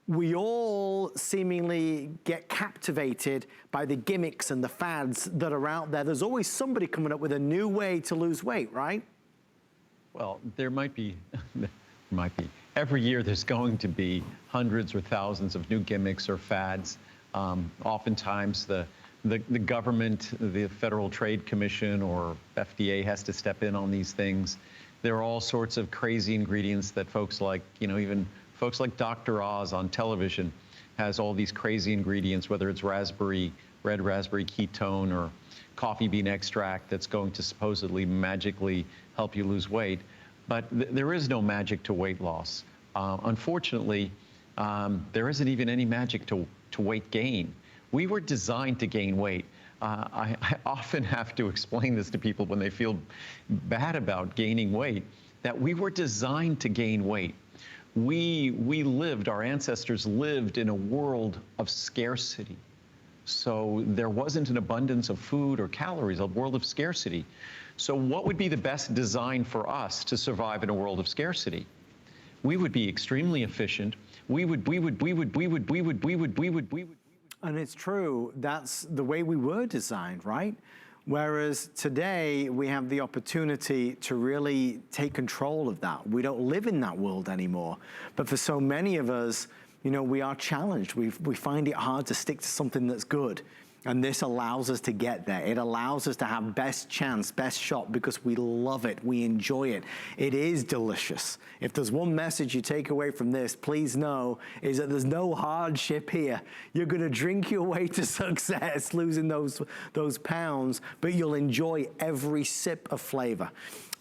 We all seemingly get captivated by the gimmicks and the fads that are out there. There's always somebody coming up with a new way to lose weight, right? Well, there might be, Every year there's going to be hundreds or thousands of new gimmicks or fads. Oftentimes the government, the Federal Trade Commission or FDA has to step in on these things. There are all sorts of crazy ingredients that folks like, even folks like Dr. Oz on television has all these crazy ingredients, whether it's red raspberry ketone or coffee bean extract that's going to supposedly magically help you lose weight. But there is no magic to weight loss. Unfortunately, there isn't even any magic to weight gain. We were designed to gain weight. I often have to explain this to people when they feel bad about gaining weight, that we were designed to gain weight. Our ancestors lived in a world of scarcity. So there wasn't an abundance of food or calories, a world of scarcity. So what would be the best design for us to survive in a world of scarcity? We would be extremely efficient. And it's true, that's the way we were designed, right? Whereas today we have the opportunity to really take control of that. We don't live in that world anymore. But for so many of us, we are challenged. We find it hard to stick to something that's good. And this allows us to get there. It allows us to have best chance, best shot, because we love it, we enjoy it. It is delicious. If there's one message you take away from this, please know, is that there's no hardship here. You're gonna drink your way to success, losing those pounds, but you'll enjoy every sip of flavor.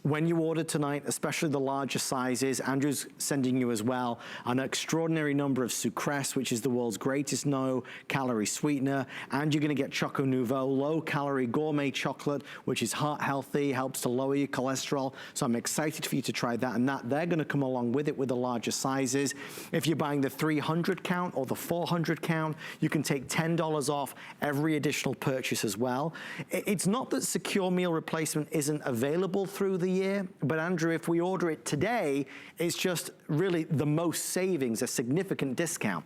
When you order tonight, especially the larger sizes, Andrew's sending you as well an extraordinary number of sucrase, which is the world's greatest no-calorie sweetener, and you're gonna get Choco Nouveau, low-calorie gourmet chocolate, which is heart healthy, helps to lower your cholesterol. So I'm excited for you to try that, and they're gonna come along with it with the larger sizes. If you're buying the 300 count or the 400 count, you can take $10 off every additional purchase as well. It's not that secure meal replacement isn't available through the year, but Andrew, if we order it today, it's just really the most savings, a significant discount.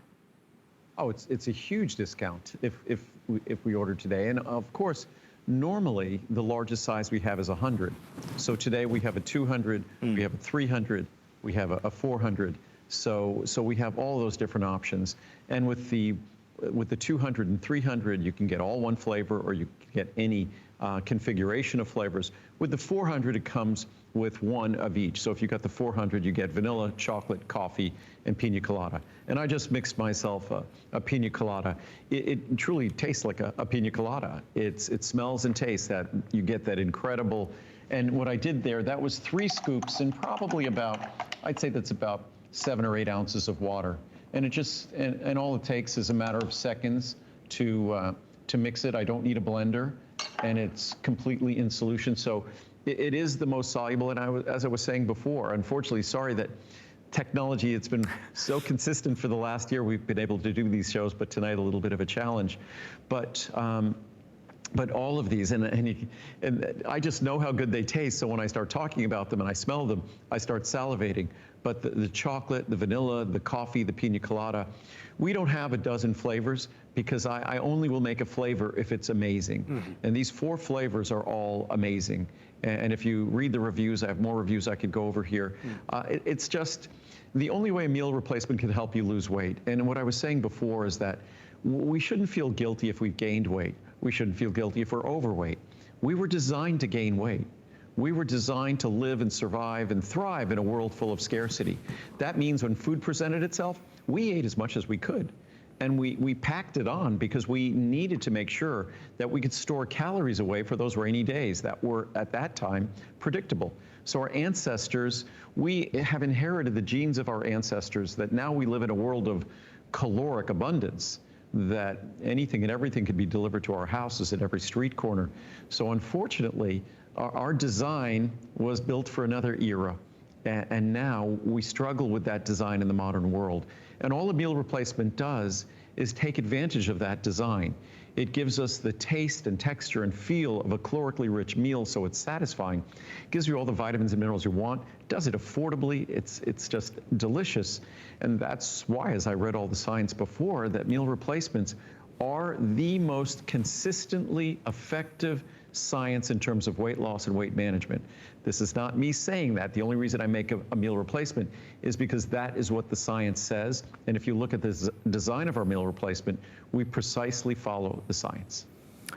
Oh, it's a huge discount if we order today. And of course, normally the largest size we have is 100. So today we have a 200, we have a 300, we have a 400. So we have all those different options. And with the 200 and 300, you can get all one flavor, or you can get any configuration of flavors. With the 400, it comes with one of each. So if you got the 400, you get vanilla, chocolate, coffee, and pina colada. And I just mixed myself a pina colada. It truly tastes like a pina colada. It smells and tastes that. You get that incredible. And what I did there, that was 3 scoops and probably about, I'd say that's about 7 or 8 ounces of water. And it just, and all it takes is a matter of seconds to mix it. I don't need a blender, and it's completely in solution. So it is the most soluble. And as I was saying before, unfortunately, sorry that technology, it's been so consistent for the last year. We've been able to do these shows, but tonight a little bit of a challenge. But all of these, and I just know how good they taste. So when I start talking about them and I smell them, I start salivating. But the chocolate, the vanilla, the coffee, the pina colada, we don't have a dozen flavors because I only will make a flavor if it's amazing. Mm-hmm. And these 4 flavors are all amazing. And if you read the reviews, I have more reviews I could go over here. It's just the only way a meal replacement can help you lose weight. And what I was saying before is that we shouldn't feel guilty if we've gained weight. We shouldn't feel guilty if we're overweight. We were designed to gain weight. We were designed to live and survive and thrive in a world full of scarcity. That means when food presented itself, we ate as much as we could. And we packed it on because we needed to make sure that we could store calories away for those rainy days that were, at that time, predictable. So our ancestors, we have inherited the genes of our ancestors that now we live in a world of caloric abundance, that anything and everything could be delivered to our houses at every street corner. So unfortunately, our design was built for another era. And now we struggle with that design in the modern world. And all a meal replacement does is take advantage of that design. It gives us the taste and texture and feel of a calorically rich meal, so it's satisfying. It gives you all the vitamins and minerals you want, does it affordably, it's just delicious. And that's why, as I read all the science before, that meal replacements are the most consistently effective science in terms of weight loss and weight management. This is not me saying that. The only reason I make a meal replacement is because that is what the science says. And if you look at the design of our meal replacement, we precisely follow the science.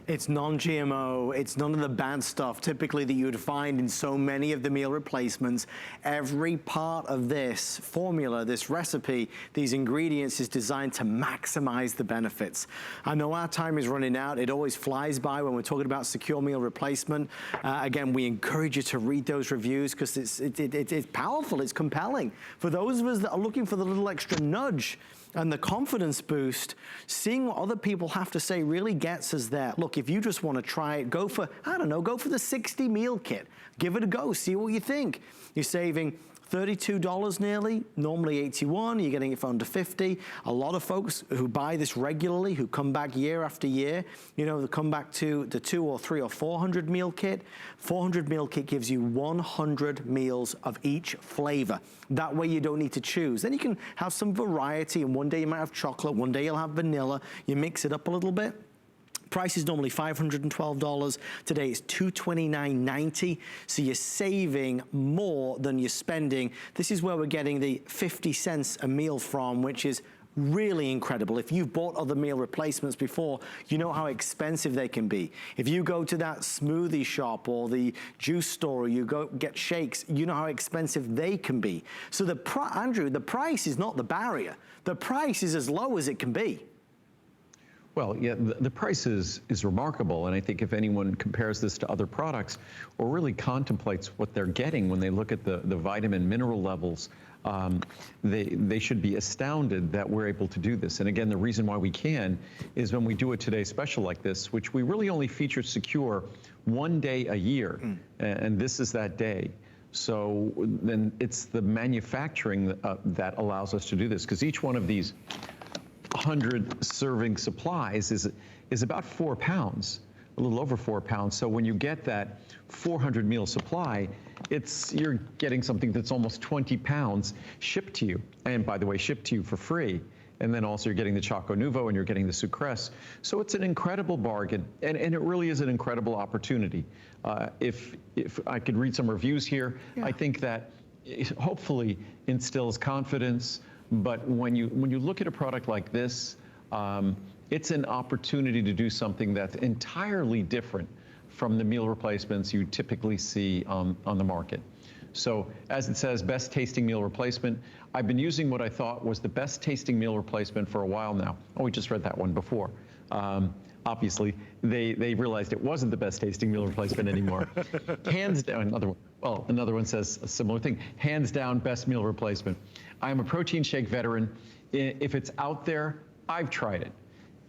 It's non-GMO, it's none of the bad stuff typically that you would find in so many of the meal replacements. Every part of this formula, this recipe, these ingredients is designed to maximize the benefits. I know our time is running out. It always flies by when we're talking about secure meal replacement. Again, we encourage you to read those reviews because it's powerful, it's compelling. For those of us that are looking for the little extra nudge and the confidence boost, seeing what other people have to say really gets us there. Look, if you just want to try it, go for, I don't know, go for the 60 meal kit. Give it a go, see what you think. You're saving $32 nearly, normally $81, you're getting it for under $50. A lot of folks who buy this regularly, who come back year after year, you know, they come back to the 200 or 300 or 400 meal kit. 400 meal kit gives you 100 meals of each flavor. That way you don't need to choose. Then you can have some variety, and one day you might have chocolate, one day you'll have vanilla. You mix it up a little bit. Price is normally $512. Today it's $229.90. So you're saving more than you're spending. This is where we're getting the 50 cents a meal from, which is really incredible. If you've bought other meal replacements before, you know how expensive they can be. If you go to that smoothie shop or the juice store, or you go get shakes, you know how expensive they can be. So Andrew, the price is not the barrier. The price is as low as it can be. Well, yeah, the price is remarkable, and I think if anyone compares this to other products or really contemplates what they're getting when they look at the vitamin mineral levels, they should be astounded that we're able to do this. And again, the reason why we can is when we do a Today Special like this, which we really only feature Secure one day a year, and this is that day. So then it's the manufacturing that allows us to do this, because each one of these 100 serving supplies is about 4 pounds, a little over 4 pounds. So when you get that 400 meal supply, you're getting something that's almost 20 pounds shipped to you. And by the way, shipped to you for free. And then also you're getting the Choco Nuvo and you're getting the Sucrese. So it's an incredible bargain, and it really is an incredible opportunity. If I could read some reviews here, yeah. I think that it hopefully instills confidence. But when you look at a product like this, it's an opportunity to do something that's entirely different from the meal replacements you typically see on the market. So as it says, best tasting meal replacement. I've been using what I thought was the best tasting meal replacement for a while now. Oh, we just read that one before. Obviously, they realized it wasn't the best tasting meal replacement anymore. Hands down, another one says a similar thing. Hands down, best meal replacement. I'm a protein shake veteran. If it's out there, I've tried it.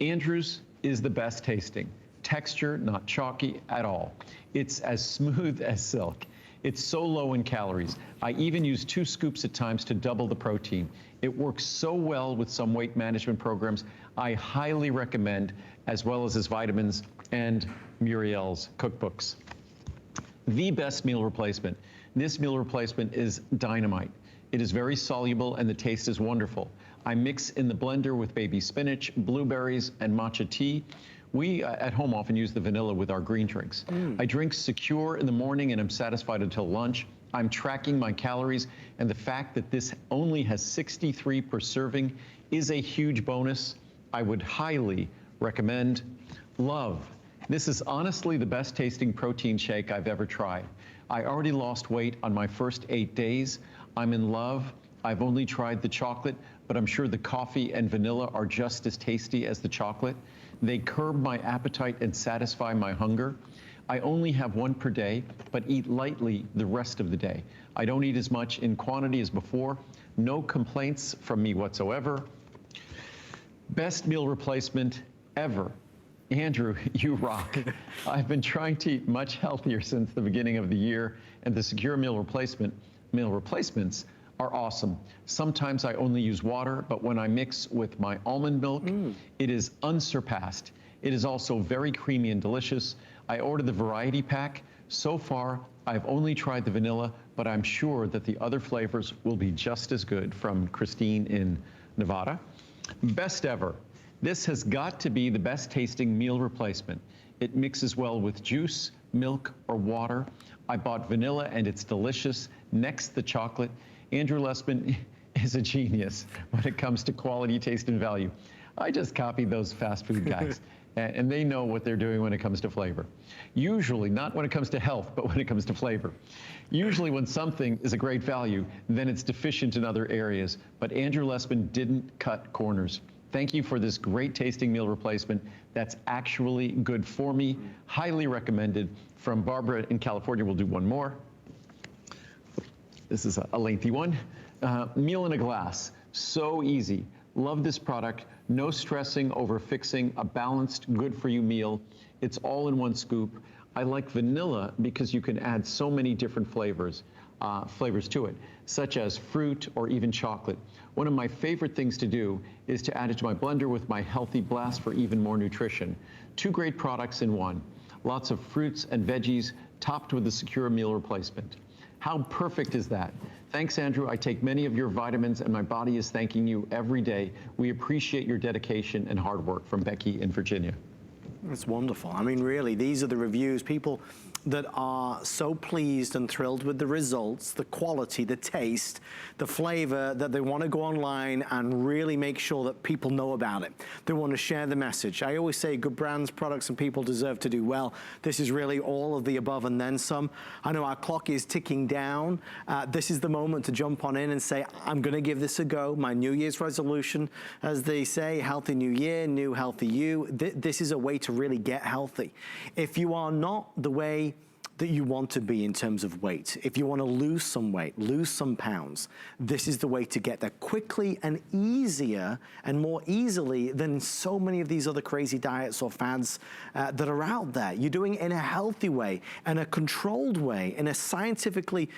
Andrew's is the best tasting. Texture, not chalky at all. It's as smooth as silk. It's so low in calories. I even use 2 scoops at times to double the protein. It works so well with some weight management programs. I highly recommend, as well as his vitamins and Muriel's cookbooks. The best meal replacement. This meal replacement is dynamite. It is very soluble and the taste is wonderful. I mix in the blender with baby spinach, blueberries, and matcha tea. We at home often use the vanilla with our green drinks. I drink Secure in the morning and I'm satisfied until lunch. I'm tracking my calories, and the fact that this only has 63 per serving is a huge bonus. I would highly recommend. Love. This is honestly the best tasting protein shake I've ever tried. I already lost weight on my first 8 days. I'm in love. I've only tried the chocolate, but I'm sure the coffee and vanilla are just as tasty as the chocolate. They curb my appetite and satisfy my hunger. I only have one per day, but eat lightly the rest of the day. I don't eat as much in quantity as before. No complaints from me whatsoever. Best meal replacement ever. Andrew, you rock. I've been trying to eat much healthier since the beginning of the year, and the Secure meal replacements are awesome. Sometimes I only use water, but when I mix with my almond milk, it is unsurpassed. It is also very creamy and delicious. I ordered the variety pack. So far, I've only tried the vanilla, but I'm sure that the other flavors will be just as good. From Christine in Nevada. Best ever. This has got to be the best tasting meal replacement. It mixes well with juice, milk, or water. I bought vanilla and it's delicious. Next, the chocolate. Andrew Lessman is a genius when it comes to quality, taste, and value. I just copied those fast food guys. And they know what they're doing when it comes to flavor. Usually, not when it comes to health, but when it comes to flavor. Usually when something is a great value, then it's deficient in other areas. But Andrew Lessman didn't cut corners. Thank you for this great tasting meal replacement that's actually good for me. Highly recommended. From Barbara in California, we'll do one more. This is a lengthy one. Meal in a glass. So easy. Love this product. No stressing over fixing a balanced, good-for-you meal. It's all in one scoop. I like vanilla because you can add so many different flavors to it, such as fruit or even chocolate. One of my favorite things to do is to add it to my blender with my Healthy Blast for even more nutrition. 2 great products in one. Lots of fruits and veggies topped with the Secure meal replacement. How perfect is that? Thanks, Andrew. I take many of your vitamins and my body is thanking you every day. We appreciate your dedication and hard work. From Becky in Virginia. That's wonderful. I mean, really, these are the reviews, people that are so pleased and thrilled with the results, the quality, the taste, the flavor, that they want to go online and really make sure that people know about it. They want to share the message. I always say good brands, products, and people deserve to do well. This is really all of the above and then some. I know our clock is ticking down. This is the moment to jump on in and say, I'm going to give this a go. My New Year's resolution, as they say, healthy new year, new healthy you. This is a way to really get healthy. If you are not the way that you want to be in terms of weight, if you want to lose some weight, lose some pounds, this is the way to get there quickly and easier and more easily than so many of these other crazy diets or fads that are out there. You're doing it in a healthy way, in a controlled way, in a scientifically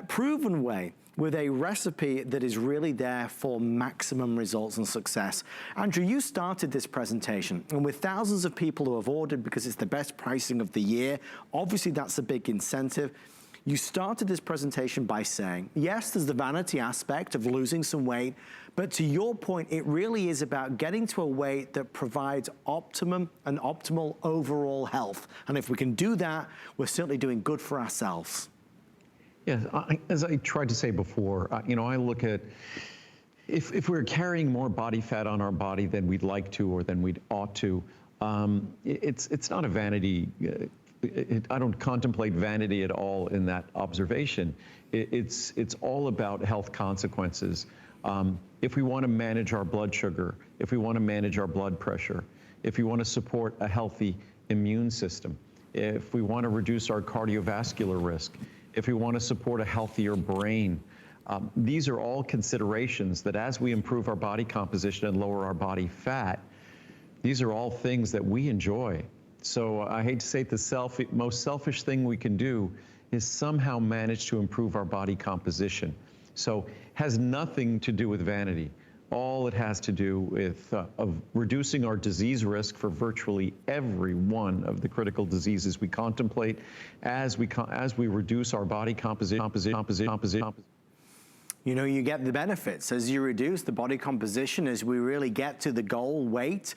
proven way, with a recipe that is really there for maximum results and success. Andrew, you started this presentation, and with thousands of people who have ordered because it's the best pricing of the year, obviously that's a big incentive. You started this presentation by saying, yes, there's the vanity aspect of losing some weight, but to your point, it really is about getting to a weight that provides optimum and optimal overall health. And if we can do that, we're certainly doing good for ourselves. Yes, as I tried to say before, I look at if we're carrying more body fat on our body than we'd like to or than we'd ought to, it's not a vanity. I don't contemplate vanity at all in that observation. It's all about health consequences. If we want to manage our blood sugar, if we want to manage our blood pressure, if we want to support a healthy immune system, if we want to reduce our cardiovascular risk, if we want to support a healthier brain. These are all considerations that as we improve our body composition and lower our body fat, these are all things that we enjoy. So I hate to say it, the most selfish thing we can do is somehow manage to improve our body composition. So has nothing to do with vanity. All it has to do with of reducing our disease risk for virtually every one of the critical diseases we contemplate as we reduce our body composition. You know, you get the benefits as you reduce the body composition, as we really get to the goal weight,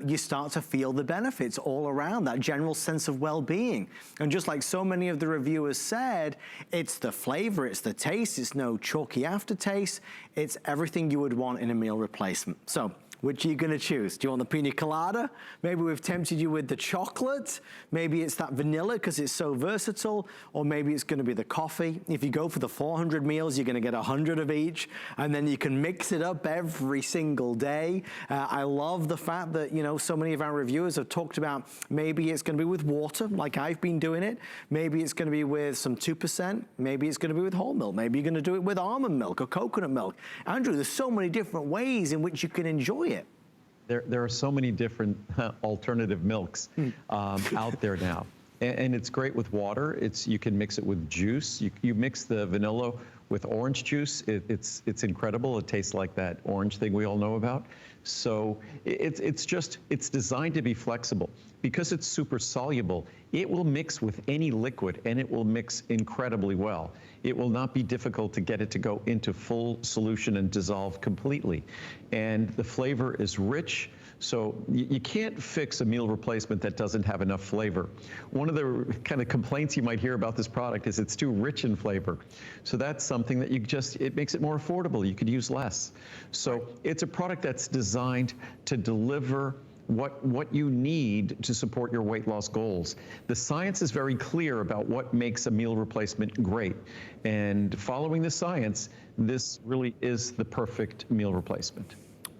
you start to feel the benefits all around, that general sense of well-being. And just like so many of the reviewers said, it's the flavor, it's the taste, it's no chalky aftertaste, it's everything you would want in a meal replacement. So Which are you gonna choose? Do you want the pina colada? Maybe we've tempted you with the chocolate. Maybe it's that vanilla because it's so versatile, or maybe it's gonna be the coffee. If you go for the 400 meals, you're gonna get 100 of each, and then you can mix it up every single day. I love the fact that, you know, so many of our reviewers have talked about maybe it's gonna be with water, like I've been doing it. Maybe it's gonna be with some 2%. Maybe it's gonna be with whole milk. Maybe you're gonna do it with almond milk or coconut milk. Andrew, there's so many different ways in which you can enjoy it. There are so many different alternative milks out there now. And it's great with water. You can mix it with juice. You mix the vanilla with orange juice. It's incredible. It tastes like that orange thing we all know about. So it's designed to be flexible. Because it's super soluble, it will mix with any liquid and it will mix incredibly well. It will not be difficult to get it to go into full solution and dissolve completely. And the flavor is rich, so you can't fix a meal replacement that doesn't have enough flavor. One of the kind of complaints you might hear about this product is it's too rich in flavor. So that's something that it makes it more affordable. You could use less. So it's a product that's designed to deliver what you need to support your weight loss goals. The science is very clear about what makes a meal replacement great. And following the science, this really is the perfect meal replacement.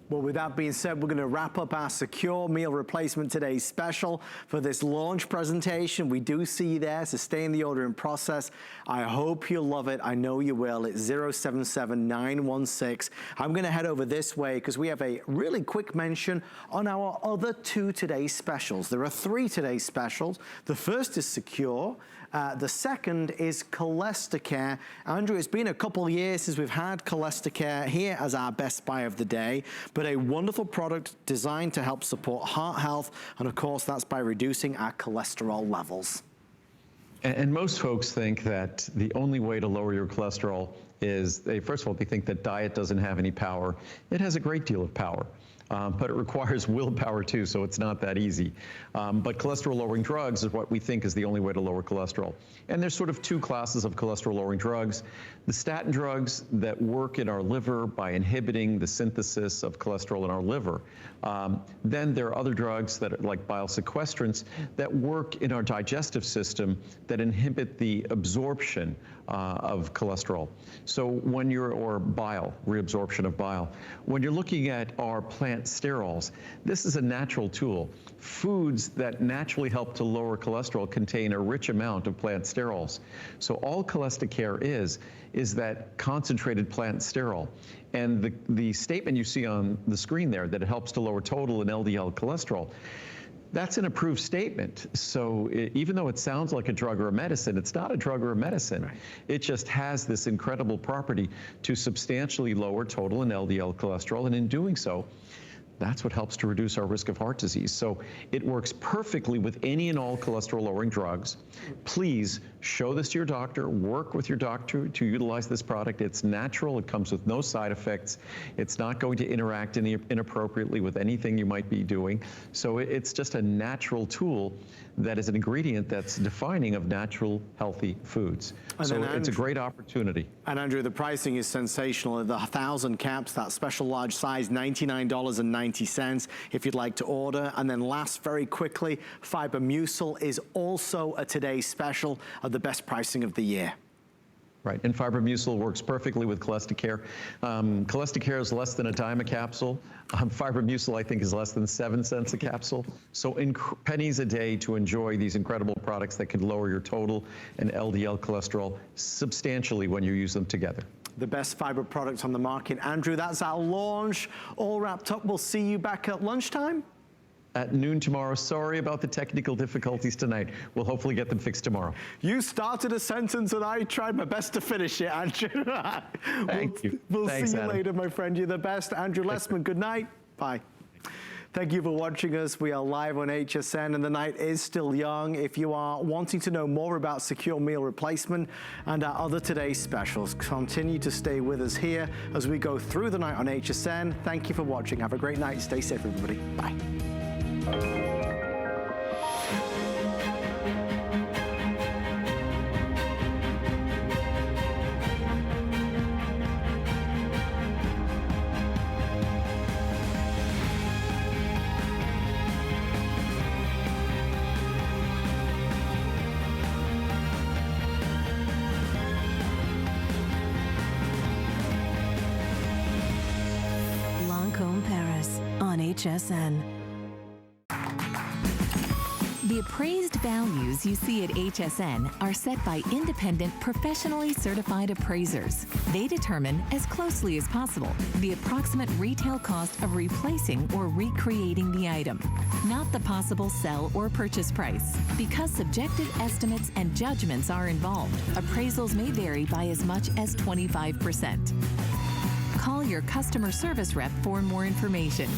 Well, with that being said, we're going to wrap up our Secure Meal Replacement Today's special for this launch presentation. We do see you there, so stay in the ordering process. I hope you'll love it. I know you will. It's 077916. I'm going to head over this way because we have a really quick mention on our other 2 today's specials. There are 3 today's specials. The first is Secure. The second is Cholesteracare. Andrew, it's been a couple of years since we've had Cholesteracare here as our best buy of the day, but a wonderful product designed to help support heart health, and of course that's by reducing our cholesterol levels. And most folks think that the only way to lower your cholesterol is, first of all, they think that diet doesn't have any power. It has a great deal of power. But it requires willpower too, so it's not that easy. But cholesterol-lowering drugs is what we think is the only way to lower cholesterol. And there's sort of 2 classes of cholesterol-lowering drugs. The statin drugs that work in our liver by inhibiting the synthesis of cholesterol in our liver. Then there are other drugs that are like bile sequestrants that work in our digestive system that inhibit the absorption of cholesterol. So when or bile, reabsorption of bile. When you're looking at our plant sterols, this is a natural tool. Foods that naturally help to lower cholesterol contain a rich amount of plant sterols. So all Cholesteracare is that concentrated plant sterol. And the statement you see on the screen there, that it helps to lower total and LDL cholesterol, that's an approved statement. So even though it sounds like a drug or a medicine, it's not a drug or a medicine. Right. It just has this incredible property to substantially lower total and LDL cholesterol, and in doing so, that's what helps to reduce our risk of heart disease. So it works perfectly with any and all cholesterol-lowering drugs. Please show this to your doctor, work with your doctor to utilize this product. It's natural, it comes with no side effects. It's not going to interact inappropriately with anything you might be doing. So it's just a natural tool that is an ingredient that's defining of natural, healthy foods. So it's a great opportunity. And Andrew, the pricing is sensational. The 1,000 caps, that special large size, $99.90 if you'd like to order. And then last, very quickly, Fiber Mucil is also a today's special of the best pricing of the year. Right, and Fiber Mucil works perfectly with Cholesteracare. Cholesteracare is less than a dime a capsule. Fiber Mucil, I think, is less than 7 cents a capsule. So pennies a day to enjoy these incredible products that can lower your total and LDL cholesterol substantially when you use them together. The best fiber products on the market. Andrew, that's our launch all wrapped up. We'll see you back at lunchtime. At noon tomorrow. Sorry about the technical difficulties tonight. We'll hopefully get them fixed tomorrow. You started a sentence and I tried my best to finish it, Andrew. Thank you. We'll Thanks, see you Adam. later, my friend. You're the best. Andrew Lessman, good night. Bye. Thank you for watching us. We are live on HSN and the night is still young. If you are wanting to know more about Secure Meal Replacement and our other today's specials, continue to stay with us here as we go through the night on HSN. Thank you for watching. Have a great night. Stay safe, everybody. Bye. HSN. The appraised values you see at HSN are set by independent, professionally certified appraisers. They determine, as closely as possible, the approximate retail cost of replacing or recreating the item, not the possible sell or purchase price. Because subjective estimates and judgments are involved, appraisals may vary by as much as 25%. Call your customer service rep for more information.